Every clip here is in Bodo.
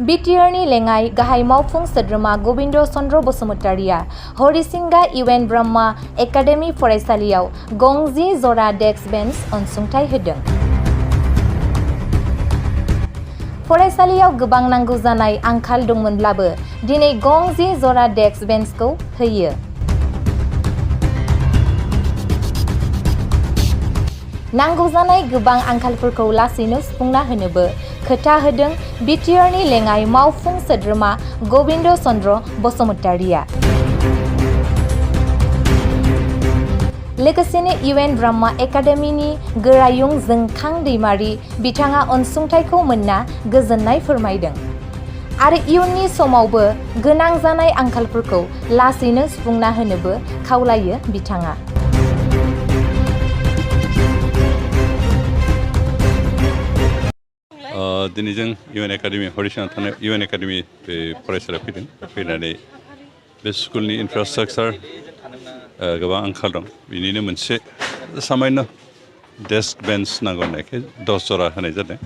बिटिआरनि लेङाइ गाहाय मावफुं सोद्रोमा गोविंद चन्द्र बसुमतारिया हरिसिंगा UN ब्रह्मा एकाडेमी फरायसालियाव गंजि जरा डेस्क बेन्च अनसुंथाइ होदों। फरायसालियाव गोबां नांगौ जानाय आंखाल दंमोनब्लाबो दिनै गंजि जरा डेस्क बेन्चखौ होयो। नांगौ जानाय गोबां आंखालफोरखौ लासैनो सुफुंना होनोबो खोथा होदों बिटिआरनि लेङाइ मावफुं सोद्रोमा गोविंद चन्द्र बसुमतारिया। लोगोसेनो UN ब्रह्मा एकाडेमीनि गोरायुं जोंखां दैमारि बिथाङा अनसुंथाइखौ मोनना गोजोननाय फोरमायदों आरो इयुननि समावबो गोनां जानाय आंखालफोरखौ लासैनो सुफुंना होनोबो खावलायो बिथाङा। दिनै जों UN एकाडेमी हरिसिंगा थानाय UN एकाडेमी बे फरायसालियाव फैदों। फैनानै बे स्कुलनि इनफ्रास्ट्राक्चार गोबां आंखाल दं। बिनिनो मोनसे सामान्य डेस्क बेन्च नांगौ होननायखाय 10 जरा होनाय जादों।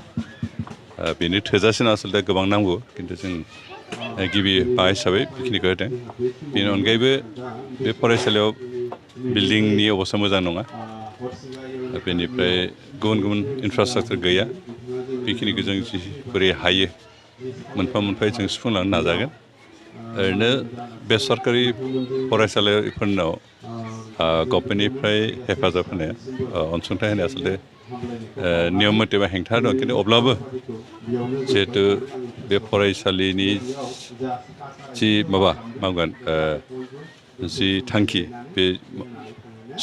बेनो थोजासेना आसलते गोबां नांगौ खिन्थु जों गिबि बाहाय हिसाबै बेखिनिखौ होदों। बेनि अनगायैबो बे फरायसालियाव बिल्डिंनि अबस्था मोजां नङा। बेनिफ्राय गुबुन गुबुन इनफ्रास्ट्राक्चार गैया। बेखिनिखौ जों बोरै हायो मोनफा मोनफायै जों सुफुंलांनो नाजागोन। ओरैनो बेसरकारि फरायसालिफोरनाव गभर्नमेन्टनिफ्राय हेफाजाब होनाय अनसुंथाइ होनाय आसलते नियम मथे बा हेंथा दं खिन्थु अब्लाबो जिहेतु बे फरायसालिनि जि मावगोन जि थांखि बे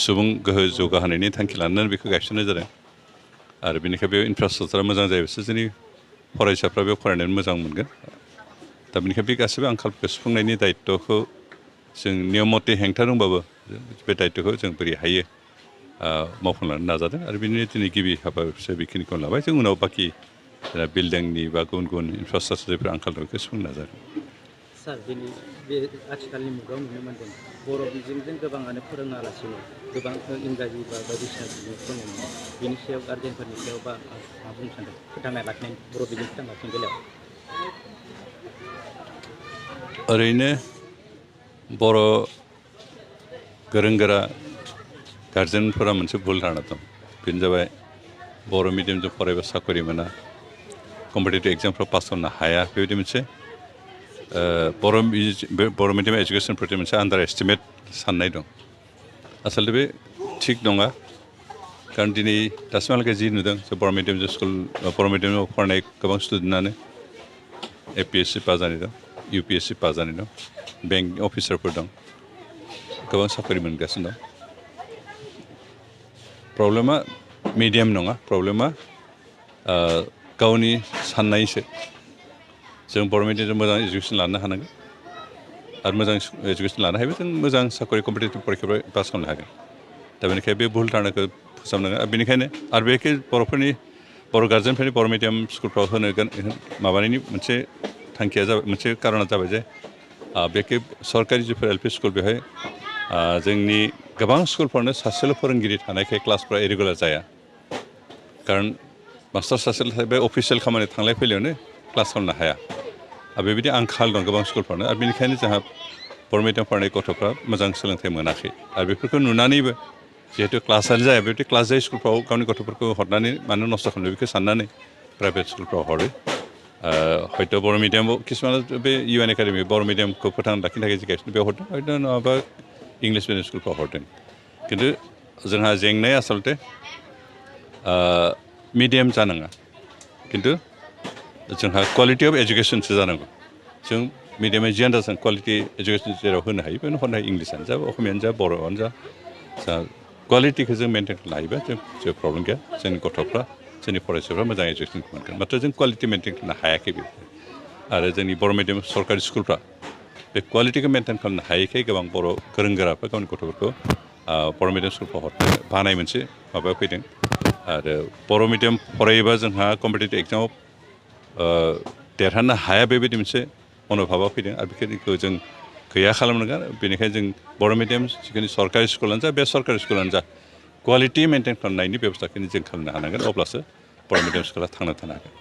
सुबुं गोहो जौगाहोनायनि थांखि लानानै बेखौ गायसननाय जादों आरो बेनिखाय बे इनफ्रास्ट्राक्चारा मोजां जायोबासो जोंनि फरायसाफ्रा बेयाव फरायनानै मोजां मोनगोन। दा बेनिखाय बे गासैबो आंखालफोरखौ सुफुंनायनि दायित्वखौ जों नियम मथे हेंथा दंबाबो बे दायित्वखौ जों बोरै हायो मावफुंलांनो नाजादों आरो बिनिनो दिनै गिबि हाबाफारिया बेखिनिखौ लाबाय। जों उनाव बाखि बिल्डिंनि बा गुबुन गुबुन इनफ्रास्ट्राक्चारफोर आंखाल दं बेखौ सुफुंनो नाजागोन। सार दिनै बे आथिखालनि मुगायाव नुनो मोनदों बर' बिजोंजों गोबाङानो फोरोङालासिनो गोबां इंराजि बा बायदिसिना बिजों फोरोंनाय बेनि सायाव गार्जेनफोरनि सायाव बा मा बुंनो सानदों फोथांना लाखिनाय बर' बिजों फोथांना लाखिनाय बेलायाव? ओरैनो बर' गोरों गोरा गार्जेनफोरा मोनसे भुल धारना दं। बेनो जाबाय बर' मिडियामजों फरायबा साकरि मोना, कम्पिटिटिभ एग्जामफ्राव पास खालामनो हाया, बेबायदि मोनसे बर' मिडियाम एजुकेसन प्रति मोनसे आन्डार एस्टिमेट साननाय दं। आसलते बे थिग नङा। कारण दिनै दासिमहालागै जि नुदों जे बर' मिडियामजों बर' मिडियामाव फरायनाय गोबां स्टुडेन्टआनो APSC पास जानाय दं, UPSC पास जानाय दं, बेंक अफिसारफोर दं, गोबां साकरि मोनगासिनो दं। प्रब्लेमा मिडियाम नङा, प्रब्लेमा गावनि साननायसो। जों बर' मिडियामजों मोजां एजुकेसन लानो हानांगोन आरो मोजां एजुकेसन लानो हायोबा जों मोजां साकरि कम्पिटिटिभ परिखायाव पास खालामनो हागोन। दा बेनिखायनो बे भुल धारनाखौ फोसाबनांगोन आरो बेनिखायनो आरो बेखि बर' गार्जेनफोरनि बर' मिडियाम स्कुलफ्राव होनो माबानायनि मोनसे थांखिया जाबाय, मोनसे कारना जाबाय जे बेखि सरकारि जिफोर LP स्कुल बेवहाय जोंनि गोबां स्कुलफ्रावनो सासेल' फोरोंगिरि थानायखाय क्लासफ्रा इरेगुलार जाया। कारण मास्टार सासेल' बे अफिसियेल खामानि थांलाय फैलायावनो क्लास खालामनो हाया आरो बेबायदि आंखाल दं गोबां स्कुलफ्रावनो आरो बेनिखायनो जोंहा बर' मिडियाम फरायनाय गथ'फ्रा मोजां सोलोंथाइ मोनाखै आरो बेफोरखौ नुनानैबो जिहेतु क्लासआनो जाया बेबायदि क्लास जायै स्कुलफ्राव गावनि गथ'फोरखौ हरनानै मानो नस्थ' खालामनो बेखौ साननानै प्राइभेट स्कुलफ्राव हरो। हयथ' बर' मिडियामाव किसुमान बे UN एकाडेमी बर' मिडियामखौ फोथांना लाखिनो थाखाय जि गायसनदों बेयाव हरदों, हयथ' नङाबा इंलिस मिडियाम स्कुलफ्राव हरदों। खिन्थु जोंहा जेंनाया आसलते मिडियाम जानाङा खिन्थु जोंहा क्वालिटि अफ एजुकेसनसो जानांगौ। जों मिडियामा जियानो जा क्वालिटि एजुकेसन जेराव होनो हायो बेनो हरनो हायो, इंलिसानो जा असमियानो जा बर'आनो जा क्वालिटिखौ जों मेनटेन खालामनो हायोबा जों जेबो प्रब्लेम गैया। जोंनि गथ'फ्रा जोंनि फरायसाफ्रा मोजां एजुकेसनखौ मोनगोन। माथ्र' जों क्वालिटि मेनटेन खालामनो हायाखै बे आरो जोंनि बर' मिडियाम सरकारि स्कुलफ्रा बे क्वालिटिखौ मेनटेन खालामनो हायैखाय गोबां बर' गोरों गोराफ्रा गावनि गथ'फोरखौ बर' मिडियाम स्कुलफ्राव हरनो बानाय मोनसे माबायाव फैदों आरो बर' मिडियाम फरायोबा जोंहा कम्पिटिटिभ एग्जामाव देरहानो हाया बेबायदि मोनसे मन'भाबा फैदों आरो बेखिनिखौ जों गैया खालामनांगोन। बेनिखायनो जों बर' मिडियाम जिखिनि सरकारि स्कुलानो जा बे सरकारि स्कुलानो जा क्वालिटि मेनटेन खालामनायनि बेब'स्थाखौ जों खालामनो हानांगोन, अब्लासो बर' मिडियाम स्कुला थांना थानो हागोन।